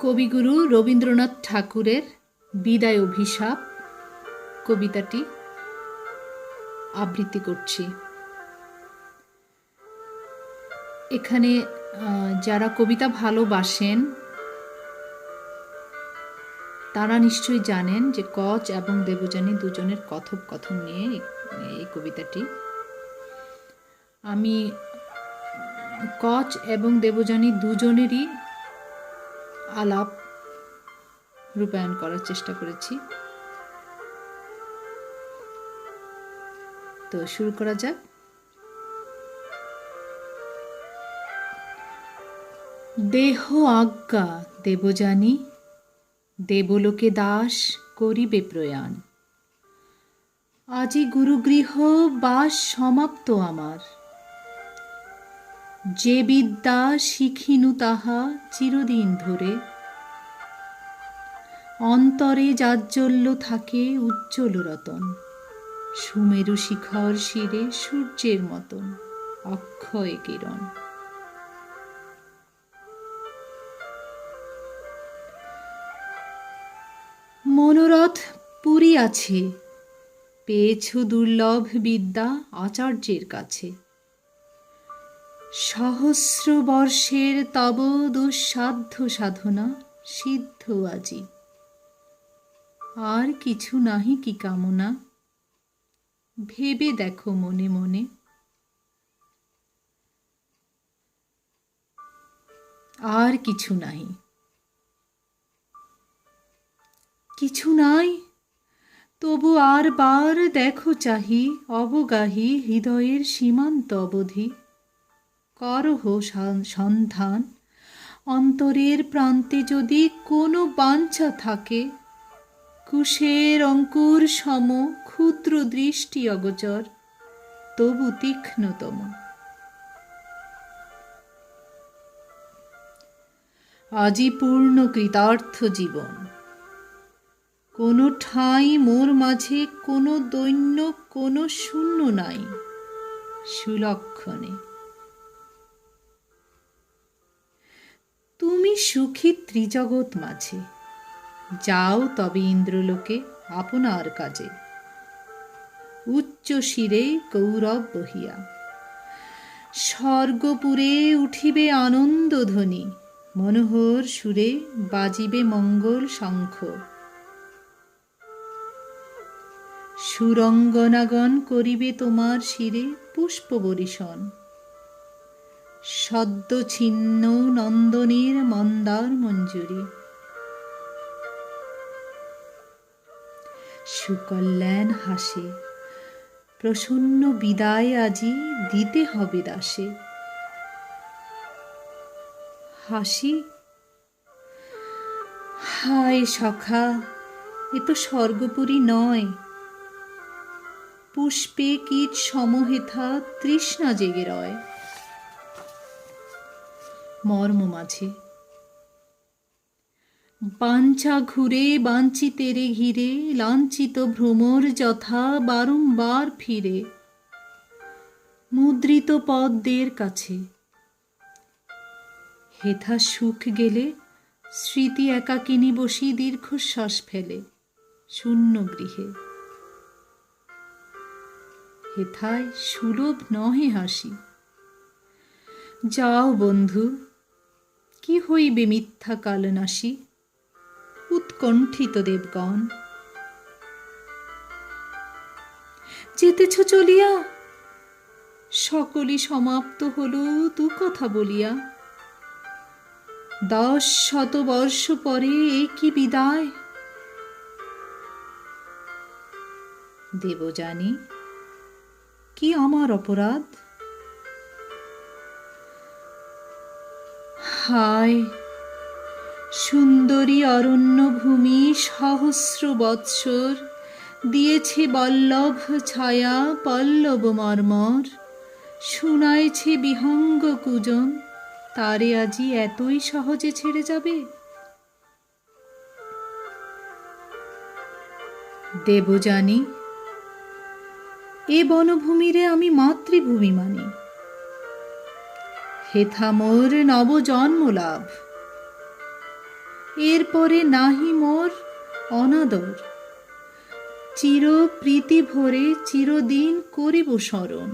কবিগুরু রবীন্দ্রনাথ ঠাকুরের বিদায় অভিশাপ কবিতাটি আবৃত্তি করছি। এখানে যারা কবিতা ভালোবাসেন তারা নিশ্চয়ই জানেন যে কচ এবং দেবযানী দুজনের কথোপকথন নিয়ে এই কবিতাটি। আমি কচ এবং দেবযানী দুজনেরই আলাপ রূপায়ণ করার চেষ্টা করেছি। তো শুরু করা যাক। দেহ আজ্ঞা দেবযানী, দেবলোকে দাস করিবে প্রয়াণ। আজি গুরুগৃহ বাস সমাপ্ত আমার, যে বিদ্যা শিখিনু তাহা চিরদিন ধরে। অন্তরে জাজ্জল্য থাকে উজ্জ্বল রতন, সুমেরু শিখর শিরে সূর্যের মতন অক্ষয় কিরণ। মনোরথ পুরী আছে, পেয়েছ দুর্লভ বিদ্যা আচার্যের কাছে। সহস্র বর্ষের তব দুঃসাধ্য সাধনা সিদ্ধ আজি। আর কিছু নাহি কি কামনা, ভেবে দেখো মনে মনে। আর কিছু নাহি, কিছু নাই, তবু আর বার দেখো চাহি। অবগাহী হৃদয়ের সীমান্ত অবধি করহ সন্ধান। অন্তরের প্রান্তে যদি কোনো বাঞ্ছা থাকে, কুশের অঙ্কুর সম ক্ষুদ্র দৃষ্টি অগোচর, তবু তীক্ষ্ণতম। আজি পূর্ণ কৃতার্থ জীবন, কোনো ঠাঁই মোর মাঝে, কোনো দৈন্য কোনো শূন্য নাই সুলক্ষণে। তুমি সুখী ত্রিজগৎ মাঝে, যাও তবে ইন্দ্রলোকে আপনার কাজে। উচ্চ শিরে গৌরব বহিয়া স্বর্গপুরে উঠিবে আনন্দ ধ্বনি। মনোহর সুরে বাজিবে মঙ্গল শঙ্খ। সুরঙ্গনাগণ করিবে তোমার শিরে পুষ্প বরিশন। সদ্য ছিন্ন নন্দনের মন্দার মঞ্জুরি। সুকল্যাণ হাসে, প্রসন্ন বিদায় আজি দিতে হবে দাসে। হাসি, হায় সখা, এ তো স্বর্গপুরী নয়। পুষ্পে কীট সমহেথা তৃষ্ণা জেগে রয় মর্ম মাঝে। বাঞ্ছা ঘুরে বাঞ্ছিতেরে ঘিরে, লাঞ্ছিত ভ্রমর যথা বারংবার ফিরে। মুদ্রিত পদ্মের কাছে হেথা সুখ গেলে, স্মৃতি একাকিনী বসি দীর্ঘশ্বাস ফেলে শূন্য গৃহে। হেথায় সুলভ নহে হাসি। যাও বন্ধু, কি হইবে মিথ্যা কালনাশী। উৎকণ্ঠিত দেবগণ, যেতেছ চলিয়া, সকলই সমাপ্ত হল দু কথা বলিয়া। 10 বর্ষ পরে এ কি বিদায়। দেবযানী, কি আমার অপরাধ। হায় সুন্দরী অরণ্য ভূমি সহস্র বৎসর দিয়েছে বল্লভ ছায়া পল্লব মর্মর। শুনাইছে বিহঙ্গ কুজন, তারে আজি এতই সহজে ছেড়ে যাবে। দেবযানী, এ বনভূমিরে আমি মাতৃভূমি মানি। হেথা মোর নবজন্ম লাভ। এরপরে নাহি মোর অনাদর, চির প্রীতি ভরে চিরদিন করিব স্মরণ।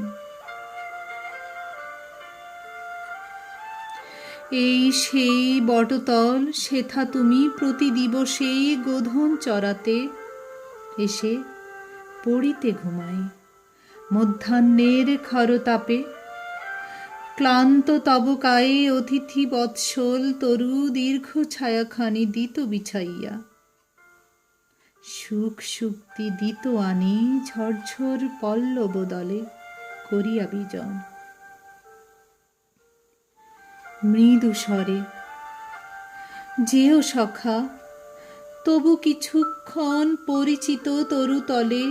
এই সেই বটতল, সেথা তুমি প্রতি দিবসেই গোধন চরাতে এসে পড়িতে ঘুমাই মধ্যাহ্নের খরতাপে। ক্লান্ত তব কায়ে অতিথি বৎসল তরু দীর্ঘ ছায়াখানি দিত বিছাইয়া। সুখ সুক্তি দিত আনি ঝরঝর পল্লব দলে করিয়া বিজন। মৃদু স্বরে, যেও সখা, তবু কিছুক্ষণ পরিচিত তরুতলে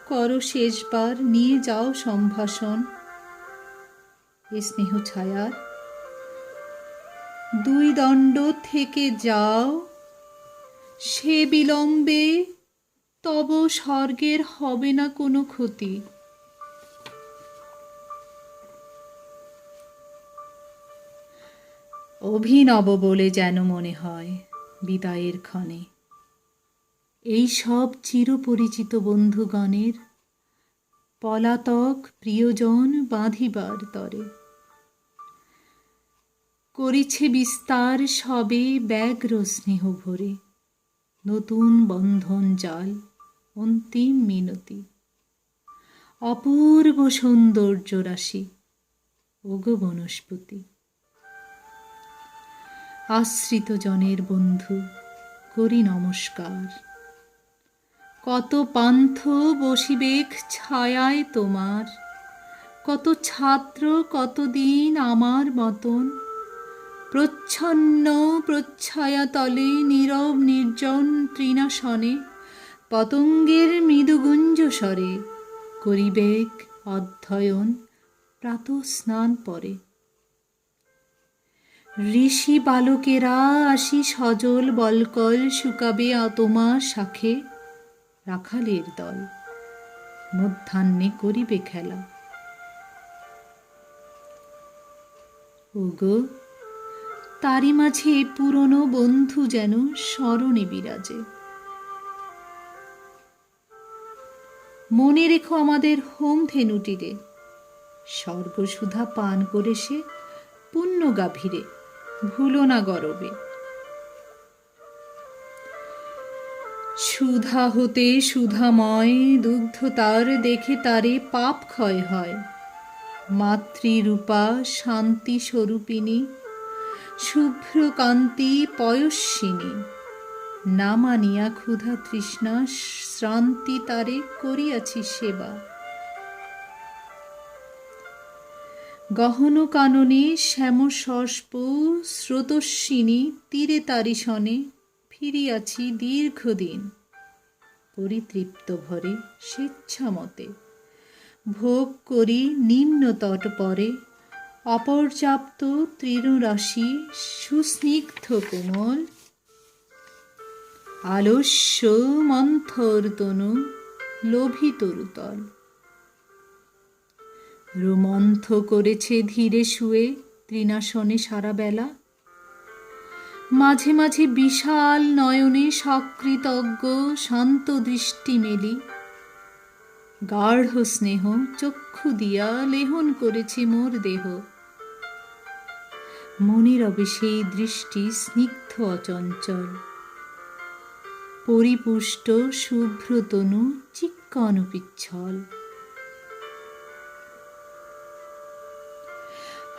করো শেষবার, নিয়ে যাও সম্ভাষণ। এ স্নেহ ছায়ার দুই দণ্ড থেকে যাও, সে বিলম্বে তব স্বর্গের হবে না কোনো ক্ষতি। অভিনব বলে যেন মনে হয় বিদায়ের ক্ষণে এই সব চিরপরিচিত বন্ধুগণের পলাতক প্রিয়জন বাঁধিবার তরে। করিছে বিস্তার সবে ব্যগ্র স্নেহ ভরে, নতুন বন্ধন জাল অন্তিম মিনতি। অপূর্ব সৌন্দর্য রাশি ওগো বনস্পতি। আশ্রিত জনের বন্ধু করি নমস্কার। কত পান্থ বসিবেক ছায়ায় তোমার, কত ছাত্র কতদিন আমার মতন প্রচ্ছন্ন প্রচ্ছায়া তলে নীরব নির্জন তৃণাসনে পতঙ্গের মৃদুগুঞ্জ স্বরে করিবেক অধ্যয়ন প্রাতঃস্নান পরে। ঋষি বালকেরা আসি সজল বলকল শুকাবে তোমার শাখে, রাখালের দল মধ্যাহ্নে করিবে খেলা। ওগো, তারি মাঝে পুরনো বন্ধু যেন স্মরণে বিরাজে। মনে রেখো আমাদের হোম ধেনুটিরে, স্বর্গসুধা পান করে সে পুণ্য গাভীরে ভুলো না গরবে। সুধা হতে সুধাময় দুগ্ধ তার দেখে তারে পাপ ক্ষয় হয়। মাতৃরূপা শান্তি স্বরূপিণী শুভ্র কান্তি পয়স্বিনী, না মানিয়া ক্ষুধা তৃষ্ণা শ্রান্তি তারে করিয়াছি সেবা। গহন কাননে শ্যাম সস্প স্রোতস্বিনী তীরে তারি সনে ফিরিয়াছি দীর্ঘদিন। পরিতৃপ্ত ভরে স্বেচ্ছামতে ভোগ করি নিম্ন তট পরে, অপর্যাপ্ত তৃণরাশি সুস্নিগ্ধ কোমল আলস্য মন্থর তনু লোভী তরুতল। রোমন্থ করেছে ধীরে শুয়ে তৃণাসনে সারা বেলা, মাঝে মাঝে বিশাল নয়নে সকৃতজ্ঞ শান্ত দৃষ্টি মেলি। গাঢ় স্নেহ চক্ষু দিয়া লেহন করেছে মোর দেহ, মনে রবে সেই দৃষ্টি স্নিগ্ধ অচঞ্চল। পরিপুষ্ট শুভ্র তনু চিক্কণ পিচ্ছল।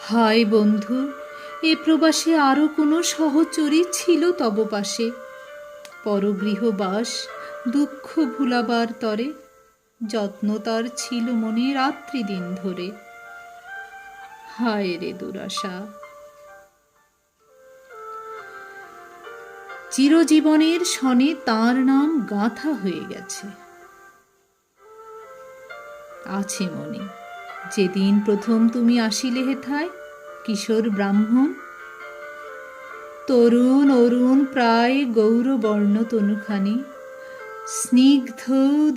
হায় বন্ধু, এ প্রবাসে আরো কোনো সহচরী ছিল তব পাশে? পরগৃহবাস দুঃখ ভুলাবার তরে যত্ন তার ছিল মনে রাত্রি দিন ধরে। হায় রে দুরাশা! চিরজীবনের সনে তার নাম গাঁথা হয়ে গেছে। আছে মনে, যেদিন প্রথম তুমি আসিলে হেথায় কিশোর ব্রাহ্মণ, তরুণ অরুণ প্রায় গৌরবর্ণ তনুখানি, স্নিগ্ধ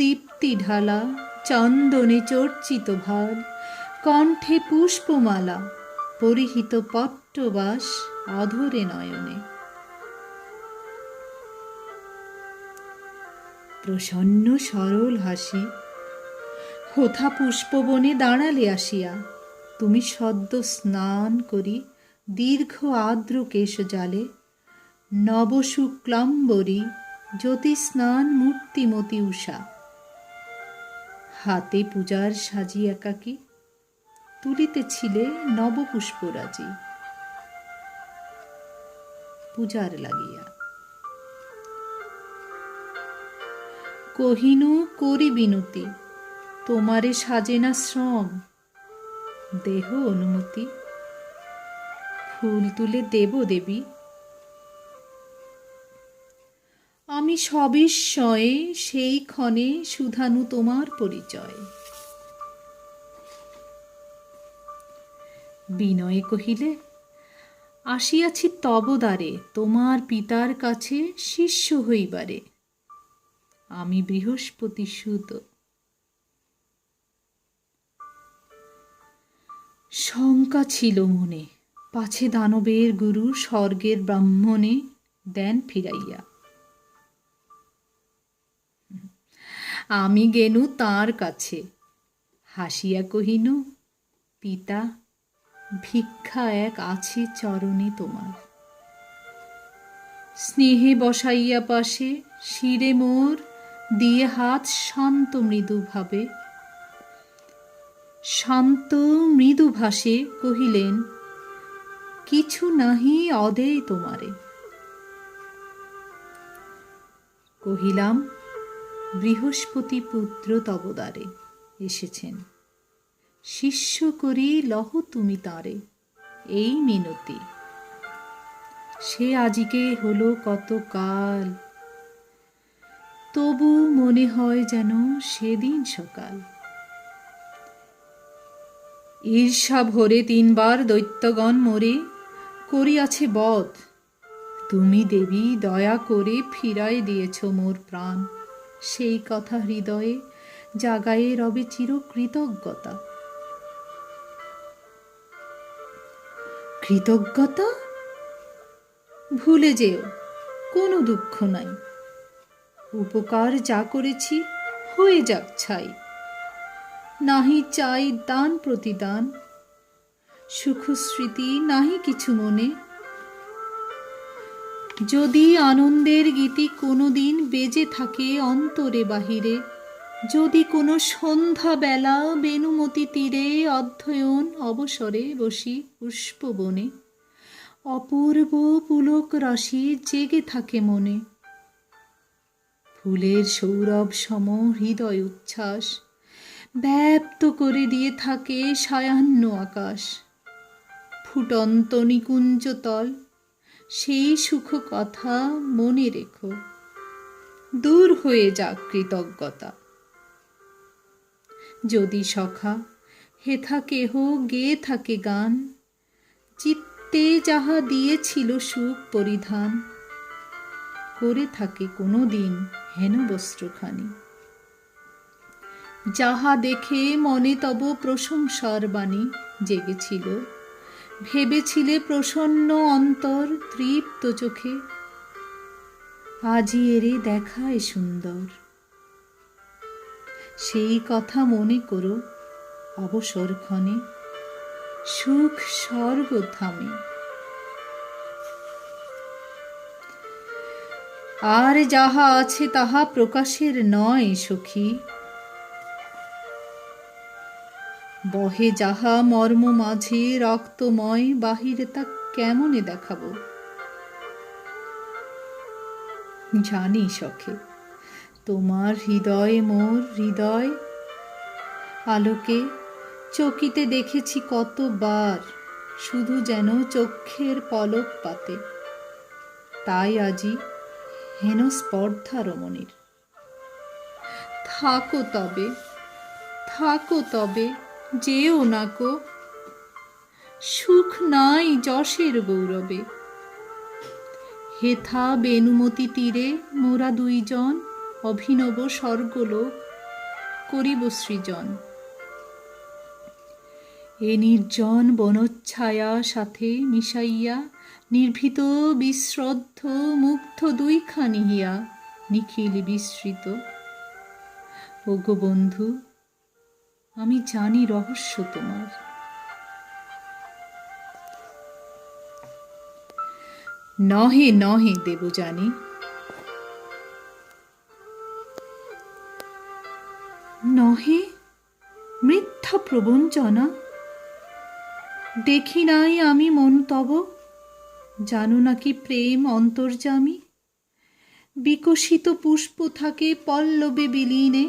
দীপ্তি ঢালা চন্দনে চর্চিত ভার, কণ্ঠে পুষ্পমালা পরিহিত পট্টবাস অধরে নয়নে। প্রসন্ন সরল হাসি। হোথা পুষ্পবনে দাঁড়ালে আসিয়া, তুমি সদ্য স্নান করি দীর্ঘ আর্দ্র কেশ জালে, নবশুক্লাম্বরী জ্যোতি স্নান মূর্তিমতী উষা। হাতে পূজার সাজি একাকী, তুলিতেছিলে নবপুষ্পরাজি। পূজার লাগিয়া কহিনু করি বিনতি, তোমারে সাজে না শ্রম, দেহ অনুমতি। ফুল তুলে দেব দেবী। আমি সবিস্ময়ে সেই ক্ষণে শুধানু তোমার পরিচয়। বিনয়ে কহিলে, আসিয়াছি তব দ্বারে তোমার পিতার কাছে শিষ্য হইবারে। আমি বৃহস্পতি সুত। শঙ্কা ছিল মনে, পাছে দানবের গুরু স্বর্গের ব্রাহ্মণে দেন ফিরাইয়া। আমি গেনু তাঁর কাছে, হাসিয়া কহিনু, পিতা ভিক্ষা এক আছে চরণে তোমার। স্নেহে বসাইয়া পাশে শিরে মোর দিয়ে হাত শান্ত মৃদু ভাবে, শান্ত মৃদু ভাষে কহিলেন, কিছু নাহি অদেয় তোমারে। কহিলাম, বৃহস্পতি পুত্র তব দ্বারে এসেছেন, শিষ্য করি লহ তুমি তাঁরে, এই মিনতি। সে আজিকে হলো কত কাল, তবু মনে হয় যেন সেদিন সকাল। ঈর্ষা ভরে 3 বার দৈত্যগণ মোরে করিয়াছে বধ, তুমি দেবী দয়া করে ফিরায় দিয়েছ মোর প্রাণ। সেই কথা হৃদয়ে জাগায়ে রবে চির কৃতজ্ঞতা। কৃতজ্ঞতা? ভুলে যেও, কোনো দুঃখ নাই। উপকার যা করেছি হয়ে যাক ছাই। নাহি চাই দান প্রতিদান, সুখ স্মৃতি নাহি কিছু মনে। যদি আনন্দের গীতি কোনোদিন বেজে থাকে অন্তরে বাহিরে, যদি কোনো সন্ধ্যা বেলা বেণুমতি তীরে অধ্যয়ন অবসরে বসি পুষ্পবনে, অপূর্ব পুলক রাশি জেগে থাকে মনে। ফুলের সৌরভ সম হৃদয় উচ্ছ্বাস ব্যাপ্ত করে দিয়ে থাকে সায়াহ্ন আকাশ। ফুটন্ত নিকুঞ্জতল সেই সুখ কথা মনে রেখো, দূর হয়ে যাক কৃতজ্ঞতা। যদি সখা হেথা কেহ গেয়ে থাকে গান, চিত্তে যাহা দিয়েছিল সুখ পরিধান, করে থাকে কোনো দিন হেন বস্ত্রখানি, যাহা দেখে মনে তব প্রশংসার বাণী জেগেছিল, ভেবেছিলে প্রসন্ন অন্তর তৃপ্ত চোখে, আজি এরে দেখায় সুন্দর। সেই কথা মনে করো অবসর ক্ষণে, সুখ স্বর্গ থামে। আর যাহা আছে তাহা প্রকাশের নয় সখী, বহে যাহা মর্ম মাঝে রক্তময়, বাহিরে তা কেমনে দেখাবো। জানি সখে, তোমার হৃদয় মোর হৃদয়, আলোকে চকিতে দেখেছি কতবার, শুধু যেন চক্ষের পলক পাতে। তাই আজি হেন স্পর্ধা রমণীর। থাকো তবে, থাকো তবে, যেও নাকো, সুখ নাই যশের গৌরবে। হেথা বেণুমতি তীরে মোরা 2 জন অভিনব স্বর্গলোক করিব সৃজন। এ নির্জন বনচ্ছায়া সাথে মিশাইয়া, নির্ভীত বিশ্রদ্ধ মুগ্ধ 2 খানি হিয়া, নিখিল বিস্মৃত ওগো বন্ধু, আমি জানি রহস্য তোমার। নহে নহে দেবযানী, নহে মিথ্যা প্রবঞ্চনা। দেখি নাই আমি মন তব, জানো নাকি প্রেম অন্তর্যামী। বিকশিত পুষ্প থাকে পল্লবে বিলীনে,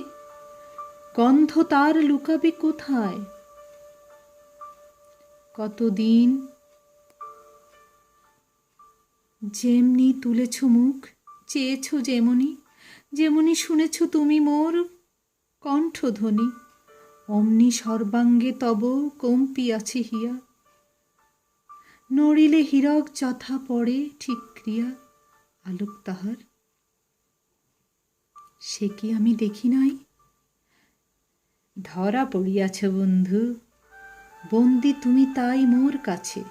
গন্ধ তার লুকাবে কোথায়। কতদিন যেমনি তুলেছ মুখ, চেয়েছ যেমনি, যেমনি শুনেছ তুমি মোর কণ্ঠধ্বনি, অমনি সর্বাঙ্গে তব কম্পিয়াছে হিয়া। নড়িলে হীরক যথা পড়ে ঠিক ক্রিয়া, আলোক তাহার সে কি আমি দেখি নাই। ধরা পড়িয়াছ বন্ধু, বন্দি তুমি তাই মোর কাছে,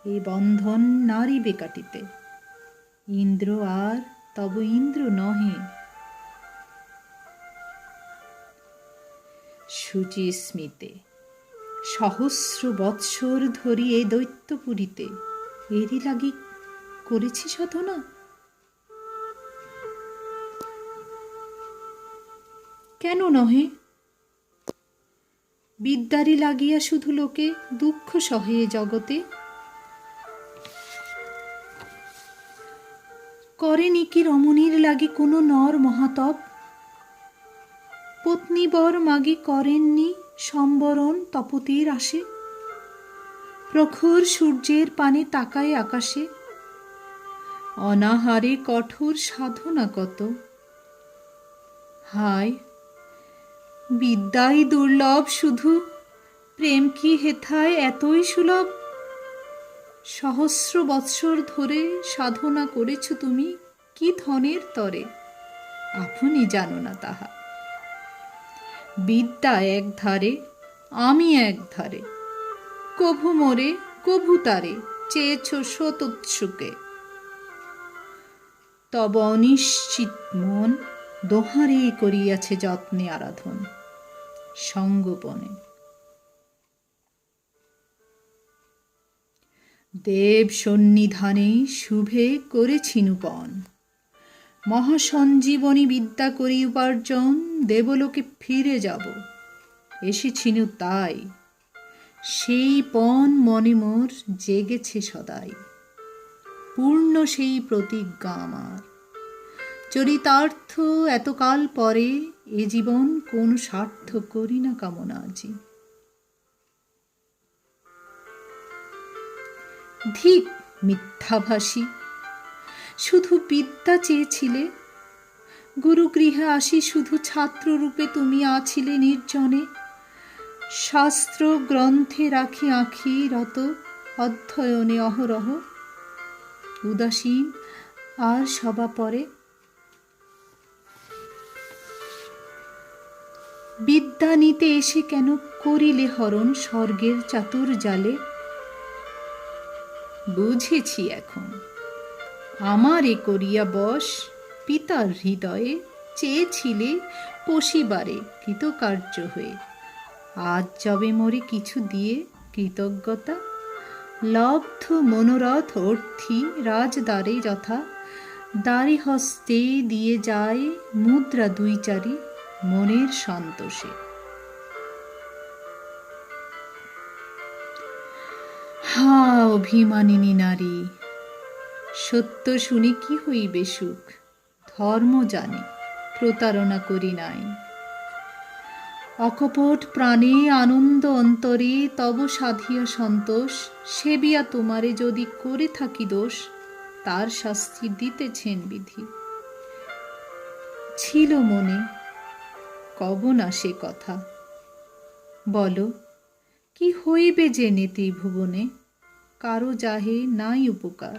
এ বন্ধন নারিবে কাটিতে। ইন্দ্র আর তব ইন্দ্র নহে। শুচি স্মিতে, সহস্র বৎসর ধরি এ দৈত্যপুরীতে এরই লাগি করেছি সাধনা। কেন নহে? বিদ্যারি লাগিয়া শুধু লোকে দুঃখ সহে এ জগতে। করেনি কি রমণীর লাগি কোনো নর মহাতপ? পত্নীবর মাগি করেননি সম্বরণ তপতির আসে। প্রখর সূর্যের পানে তাকায় আকাশে, অনাহারে কঠোর সাধনা কত। হায়, বিদ্যাই দুর্লভ শুধু, প্রেম কি হেথায় এতই সুলভ। সহস্র বৎসর ধরে সাধনা করেছ তুমি কি ধনের তরে, আপনি জানো না তাহা। বিদ্যা এক ধারে, আমি এক ধারে, কভু মোরে কভু তারে চেয়েছ শতোৎসুকে। তব অনিশ্চিত মন দোহারে করিয়াছে যত্নে আরাধন সঙ্গোপনে। দেব সন্নিধানে শুভে করেছি নূপন, মহাসঞ্জীবনী বিদ্যা করি উপার্জন। দেবলোকে ফিরে যাব, এসেছিনু তাই, সেই পণ মনে মোর জেগেছে সদাই। পূর্ণ সেই প্রতিজ্ঞা আমার, চরিতার্থ এতকাল পরে এ জীবন কোন স্বার্থ করি না কামনা আজি। ধিক মিথ্যাভাষী, শুধু বিদ্যা চেয়েছিলে। গুরুগৃহে আসি শুধু ছাত্ররূপে তুমি আছিলে নির্জনে। শাস্ত্র গ্রন্থে রাখি আঁখি রত অধ্যয়নে অহরহ, উদাসীন আর সবা পরে। বিদ্যা নিতে এসে কেন করিলে হরণ স্বর্গের চাতুর জালে। বুঝেছি এখন, আমার এ করিয়া বশ পিতার হৃদয়ে চেয়েছিলে পশিবারে কৃতকার্য হয়ে। আজ যবে মোরে কিছু দিয়ে কৃতজ্ঞতা, লব্ধ মনোরথ অর্থী রাজদ্বারে যথা। দ্বারে হস্তে দিয়ে যায় মুদ্রা দুই চারি মনের সন্তোষে। হা অভিমানিনী নারী, সত্য শুনি কি হইবে সুখ। ধর্ম জানি প্রতারণা করি নাই, অকপট প্রাণে আনন্দ অন্তরে তব সাধিয়া সন্তোষ। সেবিয়া তোমারে যদি করে থাকি দোষ, তার শাস্তি দিতেছেন বিধি। ছিল মনে, কব না সে কথা। বলো কি হইবে জেনে ত্রিভুবনে, কারো যাহে নাই উপকার।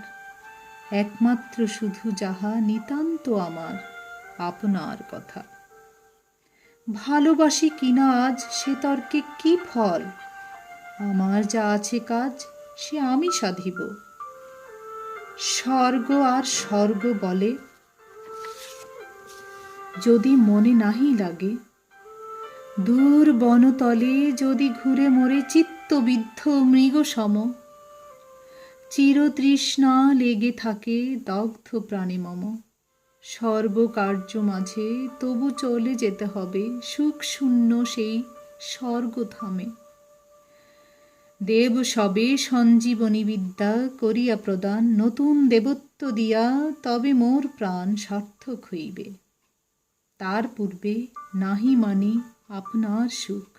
একমাত্র শুধু যাহা নিতান্ত আমার, আপনার কথা। ভালোবাসি কিনা আজ সে তর্কে কি ফল, আমার যা আছে কাজ সে আমি সাধিব। স্বর্গ আর স্বর্গ বলে যদি মনে নাহি লাগে, দূর বনতলে যদি ঘুরে মোরে চিত্তবিদ্ধ মৃগ সম, চিরতৃষ্ণা লেগে থাকে দগ্ধ প্রাণে মম। সর্বকার্য মাঝে তবু চলে যেতে হবে সুখ শূন্য সেই স্বর্গধামে। দেব সবে সঞ্জীবনী বিদ্যা করিয়া প্রদান, নতুন দেবত্ব দিয়া তবে মোর প্রাণ সার্থক হইবে। তার পূর্বে নাহি মানি আপনার সুখ।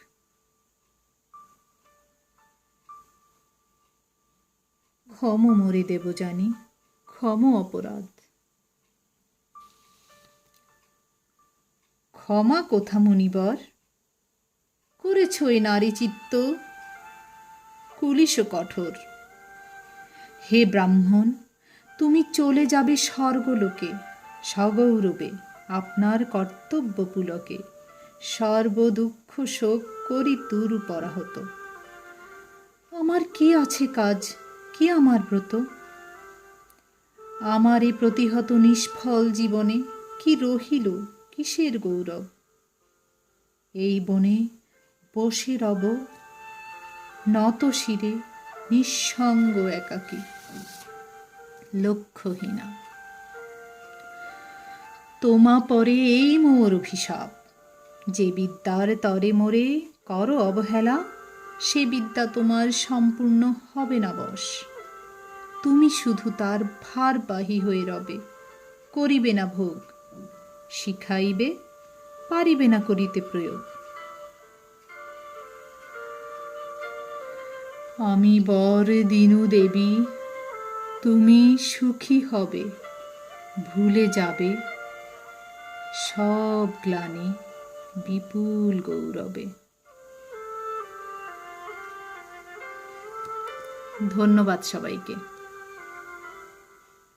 ক্ষম মোরে দেব জানি, ক্ষম অপরাধ। ক্ষমা কোথা মুনিবর, করেছ এ নারী চিত্ত কুলিশ কঠোর। হে ব্রাহ্মণ, তুমি চলে যাবে স্বর্গলোকে সগৌরবে আপনার কর্তব্য পুলকে। সর্বদুঃখ শোক করি তুরু পরাহত। আমার কি আছে কাজ, কি আমার ব্রত? আমার এ প্রতিহত নিষ্ফল জীবনে কি রহিল, কিসের গৌরব? এই বনে বসে রব নত শিরে, নিঃসঙ্গ একাকী লক্ষ্যহীনা। তোমা পরে এই মোর অভিশাপ, যে বিদ্যার তরে মোরে করো অবহেলা, সে বিদ্যা তোমার সম্পূর্ণ হবে না বশ। তুমি শুধু তার ভারবাহী হয়ে রবে, করিবে না ভোগ। শিখাইবে, পারিবে না করিতে প্রয়োগ। আমি বর দিনু দেবী, তুমি সুখী হবে, ভুলে যাবে সব গ্লানি বিপুল গৌরবে। ধন্যবাদ সবাইকে।